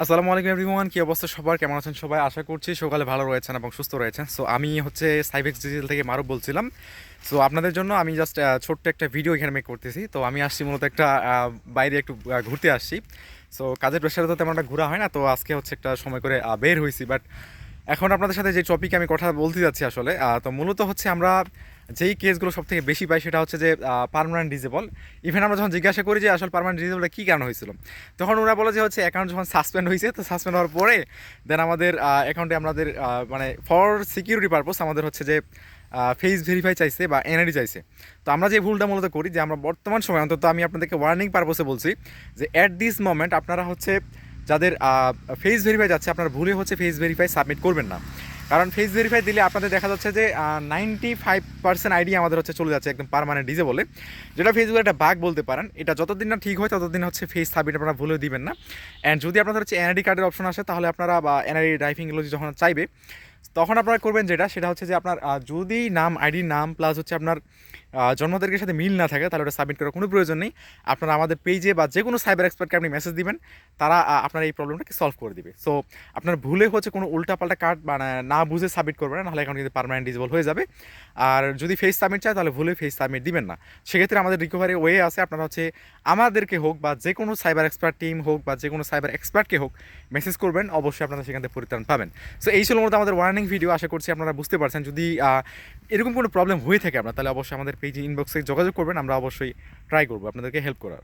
আসসালামু আলাইকুম এভরিওয়ান, কি অবস্থা সবার, কেমন আছেন সবাই? আশা করছি সকালে ভালো রয়েছেন এবং সুস্থ রয়েছেন। সো আমি হচ্ছে সাইবেক্স ডিজিটাল থেকে মারুফ বলছিলাম। সো আপনাদের জন্য আমি জাস্ট ছোট্ট একটা ভিডিও এখানে মেক করতেছি। তো আমি আসছি মূলত একটা বাইরে একটু ঘুরতে আসছি। সো কাজের প্রেশারে তো তেমন একটা ঘোরা হয় না, তো আজকে হচ্ছে একটা সময় করে বের হয়েছি। বাট এখন আপনাদের সাথে যে টপিকে আমি কথা বলতে যাচ্ছি আসলে, তো মূলত হচ্ছে আমরা যেই কেসগুলো সব থেকে বেশি পাই সেটা হচ্ছে যে পার্মানেন্ট ডিজেবল। ইভেন আমরা যখন জিজ্ঞাসা করি যে আসলে পার্মানেন্ট ডিজেবলটা কী কারণ হয়েছিল, তখন ওরা বলে যে হচ্ছে অ্যাকাউন্ট যখন সাসপেন্ড হয়েছে, তো সাসপেন্ড হওয়ার পরে দেন আমাদের অ্যাকাউন্টে আমাদের মানে ফর সিকিউরিটি পারপোজ আমাদের হচ্ছে যে ফেস ভেরিফাই চাইছে বা এনআইডি চাইছে। তো আমরা যে ভুলটা মূলত করি, যে আমরা বর্তমান সময় অন্তত আমি আপনাদেরকে ওয়ার্নিং পারপোসে বলছি যে অ্যাট দিস মোমেন্ট আপনারা হচ্ছে যাদের ফেস ভেরিফাই যাচ্ছে, আপনারা ভুলে হচ্ছে ফেস ভেরিফাই সাবমিট করবেন না। কারণ ফেস ভেরিফাই দিলে আপনাদের দেখা যাচ্ছে যে 95% আইডি আমাদের হচ্ছে চলে যাচ্ছে একদম পার্মানেন্ট ডিজেবলে, যেটা ফেসবুকের একটা বাগ বলতে পারেন। এটা যতদিন না ঠিক হয় ততদিন হচ্ছে ফেস সাবমিট আপনারা ভুলেও দিবেন না। অ্যান্ড যদি আপনাদের হচ্ছে এনআইডি কার্ডের অপশন আসে, তাহলে আপনারা বা এনআইডি ড্রাইভিংগুলো যখন চাইবে, তখন আপনারা করবেন যেটা, সেটা হচ্ছে যে আপনার যদি নাম, আইডির নাম প্লাস হচ্ছে আপনার জন্ম তারিখের সাথে মিল না থাকে, তাহলে ওটা সাবমিট করার কোনো প্রয়োজন নেই। আপনারা আমাদের পেজে বা যে কোনো সাইবার এক্সপার্টকে আপনি মেসেজ দিবেন, তারা আপনার এই প্রবলেমটাকে সলভ করে দিবে। সো আপনার ভুলে হচ্ছে কোনো উল্টাপাল্টা কার্ড মানে না বুঝে সাবমিট করবেন না, নাহলে অ্যাকাউন্ট কিন্তু পার্মানেন্ট ডিজেবল হয়ে যাবে। আর যদি ফেস সাবমিট চায়, তাহলে ভুলে ফেস সাবমিট দিবেন না। সেক্ষেত্রে আমাদের রিকভারি ওয়ে আছে। আপনারা হচ্ছে আমাদেরকে হোক বা যে কোনো সাইবার এক্সপার্ট টিম হোক বা যে কোনো সাইবার এক্সপার্টকে হোক মেসেজ করবেন, অবশ্যই আপনারা সেখান থেকে পরিত্রাণ পাবেন। সো এই ছিল মূলত আমাদের ওয়ার্নিং ভিডিও। আশা করছি আপনারা বুঝতে পারছেন। যদি এরকম কোনো প্রবলেম হয়ে থাকে আপনার, তাহলে অবশ্যই আমাদের পেজে ইনবক্সে যোগাযোগ করবেন। আমরা অবশ্যই ট্রাই করবো আপনাদেরকে হেল্প করার।